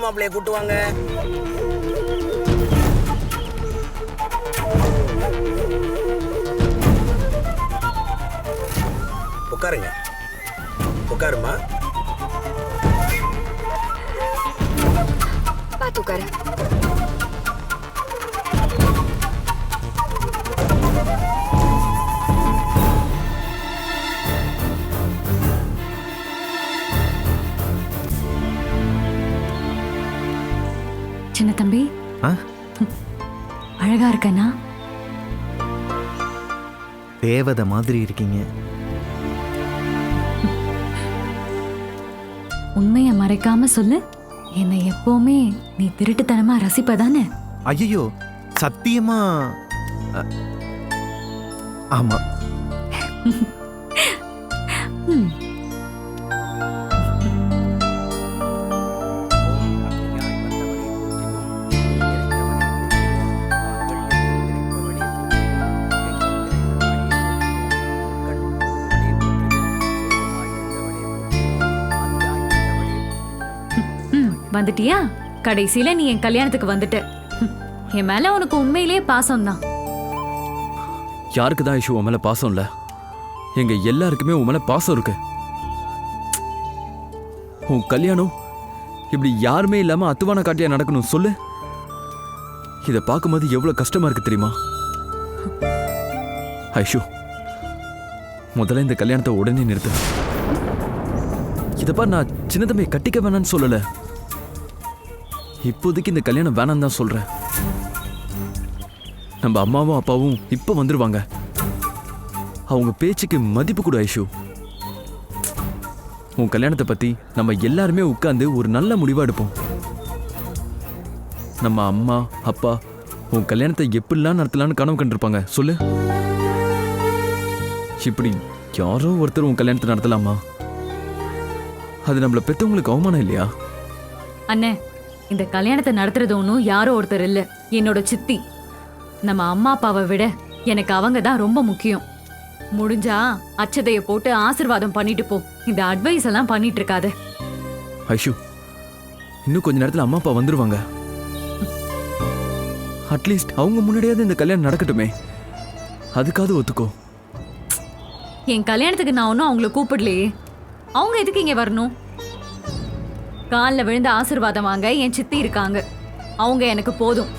மாப்பிள்ளைய கூட்டு வாங்க. உட்காருங்க. உட்காருமா. பாத்து உட்காரு. சின்ன தம்பி, அழகா இருக்கனா? தேவதை மாதிரி இருக்கீங்க. உண்மைய மறைக்காம சொல்லு. என்னை எப்பவுமே நீ திருட்டுத்தனமா ரசிப்பதானே? ஐயோ, சத்தியமா ஆமா. வந்துட்டியா? கடைசியில நீ என் கல்யாணத்துக்கு வந்துட்ட. என் மேல உனக்கு உண்மையிலேயே பாசம் தான். யாருக்கு தான் ஐஷு உன் மேல பாசம் இல்ல? எங்க எல்லாருக்குமே உன் மேல பாசம் இருக்கு. உன் கல்யாணம் இப்படி யாருமே இல்லாம அத்துவான காட்டியா நடக்கணும் சொல்லு. இதை பார்க்கும்போது எவ்வளவு கஷ்டமா இருக்கு தெரியுமா? ஐஷு, முதல்ல இந்த கல்யாணத்தை உடனே நிறுத்து. இதப்பா, நான் சின்ன தம்பியை கட்டிக்க வேணான்னு சொல்லல. இப்போதைக்கு இந்த கல்யாணம் வேணான்னு தான் சொல்றேன். நம்ம அம்மாவும் அப்பாவும் இப்ப வந்துருவாங்க. அவங்க பேச்சுக்கு மதிப்பு கொடு ஐஷு. உன் கல்யாணத்தை பத்தி நம்ம எல்லாருமே உட்கார்ந்து ஒரு நல்ல முடிவா எடுப்போம். நம்ம அம்மா அப்பா உன் கல்யாணத்தை எப்படிலாம் நடத்தலான்னு கனவு கண்டிருப்பாங்க சொல்லு. இப்படி யாரோ ஒருத்தர் உன் கல்யாணத்தை நடத்தலாமா? அது நம்மள பெத்தவங்களுக்கு அவமானம் இல்லையா? அண்ணே, இந்த கல்யாணத்தை நடத்துறது ஒன்றும் யாரோ ஒருத்தர் இல்ல, என்னோட சித்தி. நம்ம அம்மா அப்பாவை விட எனக்கு அவங்க தான் ரொம்ப முக்கியம். முடிஞ்சா அச்சதைய போட்டு ஆசீர்வாதம் பண்ணிட்டு போ. இந்த அட்வைஸ் எல்லாம் பண்ணிட்டு இருக்காத. ஐஷு, இன்னும் கொஞ்ச நேரத்துல அம்மா அப்பா வந்துருவாங்க. அட்லீஸ்ட் அவங்க முன்னாடியாவது இந்த கல்யாணம் நடக்கட்டுமே. அதுக்காவது ஒத்துக்கோ. என் கல்யாணத்துக்கு நான் ஒன்றும் அவங்கள கூப்பிடலையே. அவங்க எதுக்கு இங்க வரணும்? காலில் விழுந்து ஆசீர்வாதம் வாங்க என் சித்தி இருக்காங்க. அவங்க எனக்கு போதும்.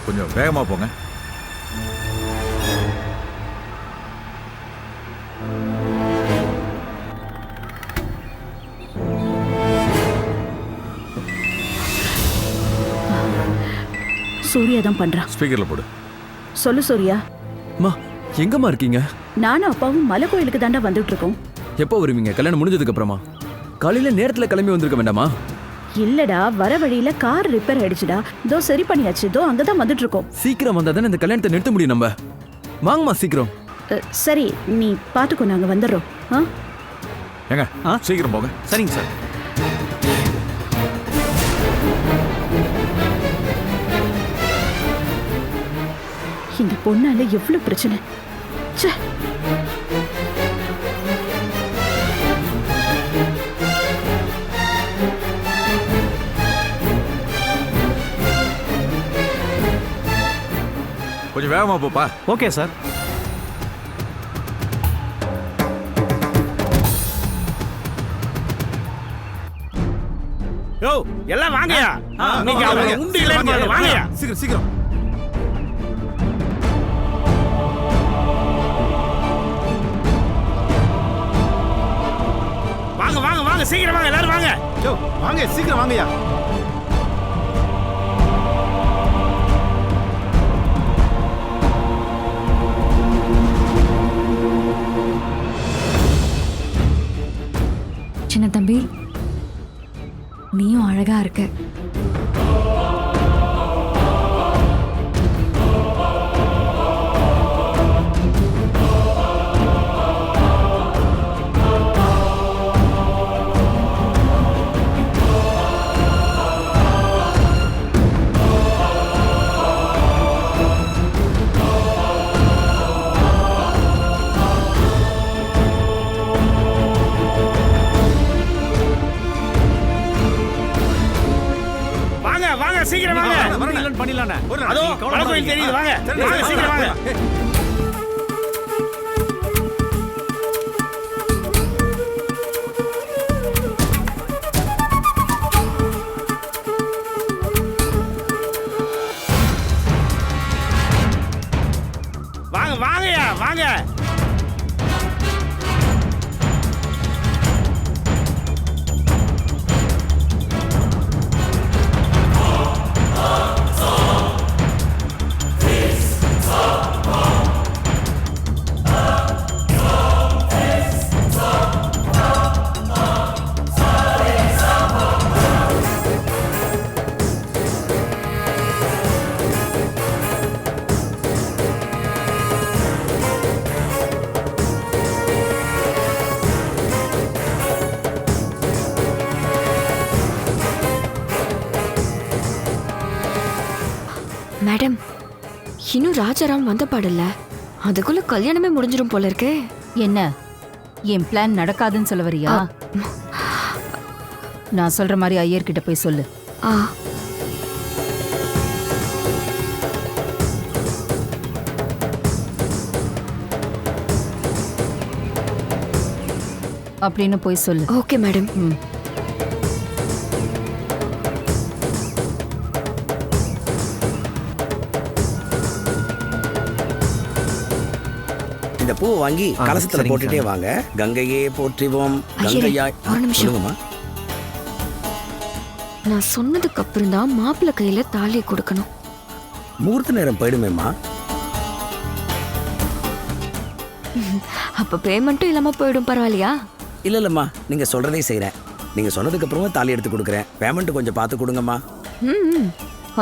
கொஞ்சம் வேகமா போங்க. சூர்யா தான் பண்றான். ஸ்பீக்கர்ல போடு. சொல்லு சூர்யா. அம்மா, எங்கம்மா இருக்கீங்க? நானும் அப்பாவும் மலை கோயிலுக்கு தாண்டா வந்துட்டு இருக்கோம். எப்போ வருவீங்க? கல்யாணம் முடிஞ்சதுக்கு அப்புறமா? காலையில நேரத்துல கிளம்பி வந்திருக்க வேண்டாமா? இல்லடா, வர வழியில கார் ரிப்பேர் ஆயிடுச்சுடா. இதோ சரி பண்ணியாச்சு. இதோ அங்கதான் வந்துட்டு இருக்கோம். சீக்கிரம் வந்தா தானே இந்த கல்யாணத்தை நிறுத்த முடியும். நம்ம வாங்கம்மா சீக்கிரம். சரி, நீ பாத்துக்கோ, நாங்க வந்துடுறோம். ஏங்க சீக்கிரம் போங்க. சரிங்க சார். இந்த பொண்ணால எவ்வளவு பிரச்சனை. ச்சே. கொஞ்சம் வேகமா போப்பா. Okay sir. யோ, எல்லாம் வாங்கயா. நீங்க அவங்க உண்டு இல்லைன்னு வாங்கயா. சீக்கிரம் சீக்கிரம். வாங்க வாங்க வாங்க, சீக்கிரம் வாங்க எல்லாரும் வாங்க. யோ வாங்க சீக்கிரம் வாங்கய்யா. சின்ன தம்பி, நீயும் அழகா இருக்க. வாங்க சீக்கிரம் வாங்க. பண்ணிடலாண்ணே. அதோ வடகோயில் தெரியுது. வாங்க வாங்க சீக்கிரம் வாங்க. வாங்க வாங்கயா வாங்க. மேடம், இன்னும் ராஜாராம் வந்த பாடல்ல, அதுக்குள்ள கல்யாணமே முடிஞ்சிரும் போல இருக்கே. என்ன என் பிளான் நடக்காதுன்னு சொல்ல வரியா? நான் சொல்ற மாதிரி ஐயர்கிட்ட போய் சொல்லு. ஆ, அப்படின்னு போய் சொல்லு. Okay madam. இந்த பூ வாங்கி கலசத்துல சரிங்க போட்டுட்டே சாமி. வாங்க. கங்கையே போற்றிவோம் ஐயரே, கங்கையாய். ஒரு நிமிஷம். சொல்லுங்கம்மா. நான் சொன்னதுக்கு அப்புறம் தான் மாப்பிள்ளை கையில தாலி கொடுக்கணும். முகூர்த்த நேரம் போயிடுமேம்மா. அப்ப பேமெண்ட்டும் இல்லாம போயிடும், பரவாயில்லையா? இல்ல இல்லம்மா, நீங்க சொல்றதே செய்றேன். நீங்க சொன்னதுக்கு அப்புறமா தாலி எடுத்து கொடுக்குறேன். பேமெண்ட் கொஞ்சம் பார்த்து கொடுங்கம்மா. ம்,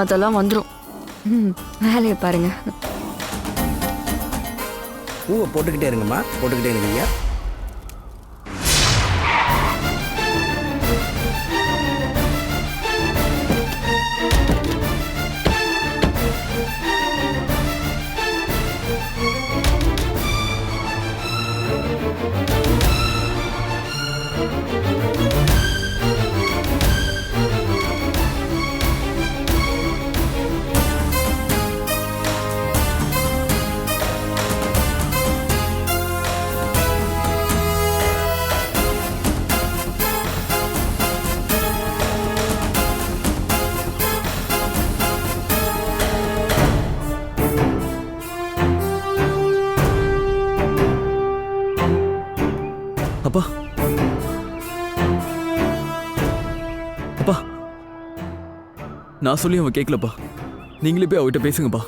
அதெல்லாம் வந்துரும். வேலையை பாருங்க. பூவை போட்டுக்கிட்டே இருங்கம்மா, போட்டுக்கிட்டே இருங்க. அப்பா அப்பா, நான் சொல்லி அவன் கேட்கலப்பா. நீங்களே போய் அவகிட்ட பேசுங்கப்பா.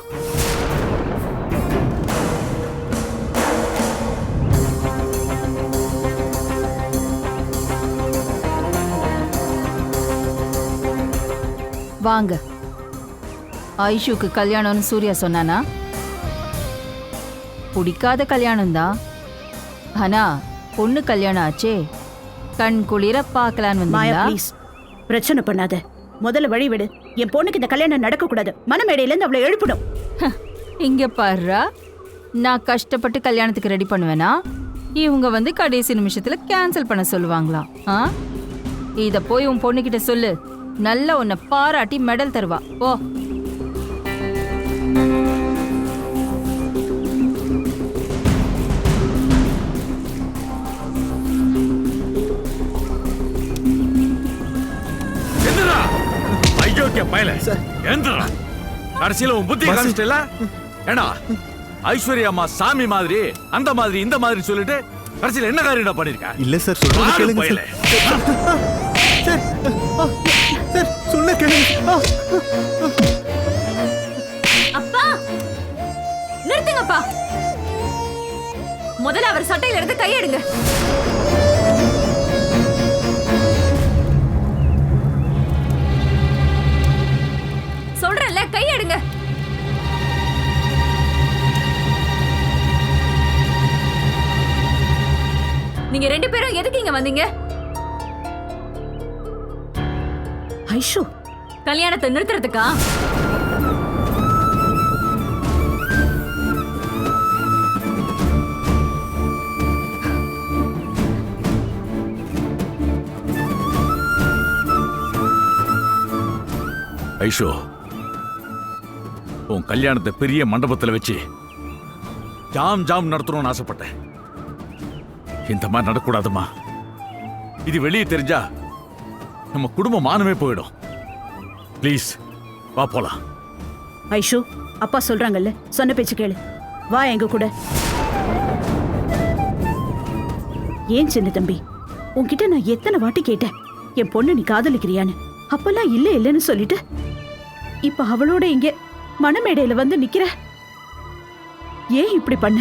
வாங்க. ஐஷுக்கு கல்யாணம்னு சூர்யா சொன்னானா? பிடிக்காத கல்யாணம் தான், ஆனா பொண்ணு கல்யாணம் ஆச்சே, கண் குளிர பார்க்கலான்னு மாயா வந்தீங்களா? ப்ளீஸ் பிரச்சனை பண்ணாத. முதல்ல வழி விடு. என் பொண்ணுக்கு இந்த கல்யாணம் நடக்க கூடாது. மனமேடையில இருந்து அவளை எழுப்பணும். இங்க பாருடா, நான் கஷ்டப்பட்டு கல்யாணத்துக்கு ரெடி பண்ணுவேனா, இவங்க வந்து கடைசி நிமிஷத்துல கேன்சல் பண்ண சொல்லுவாங்களா? இத போய் உன் பொண்ணுகிட்ட சொல்லு. நல்லா உன்னை பாராட்டி மெடல் தருவா. ஓ, ஐயோக்கிய பயல எந்திரா. கடைசியில உன் புத்தி காமிச்சிட்டல. ஏண்டா ஐஸ்வர்யா அம்மா சாமி மாதிரி அந்த மாதிரி இந்த மாதிரி சொல்லிட்டு கடைசியில் என்ன காரியம்டா பண்ணிருக்க? இல்ல சார் சொல்றது கேளுங்க சார். சார் சார் சொல்ல கேளுங்க. அப்பா நிறுத்துங்கப்பா. முதல்ல அவர் சட்டையில இருந்து கையெடுங்க. சொல்றேன்ல, கையெடுங்க. நீங்க 2 பேரும் எதுக்கு இங்க வந்தீங்க? ஐஷு, கல்யாணத்தை நிறுத்துறதுக்கா? ஐஷோ, உன் கல்யாணத்தை பெரிய மண்டபத்தில் வச்சு ஜாம் ஜாம் நடத்தணும்னு ஆசைப்பட்டேன். இந்த மாதிரி நடக்கூடாதுமா. இது வெளியே தெரிஞ்சா நம்ம குடும்ப மானமே போயிடும். ப்ளீஸ் வா போலாம். ஐஷு, அப்பா சொல்றாங்கல்ல, சொன்ன பேச்சு கேளு. வா எங்க கூட. ஏன் சின்ன தம்பி, உன்கிட்ட நான் எத்தனை வாட்டி கேட்டேன் என் பொண்ணு நீ காதலிக்கிறியான்னு. அப்பெல்லாம் இல்ல இல்லன்னு சொல்லிட்டு இப்ப அவளோட இங்க மணமேடையில வந்து நிக்கிற. ஏன் இப்படி பண்ண?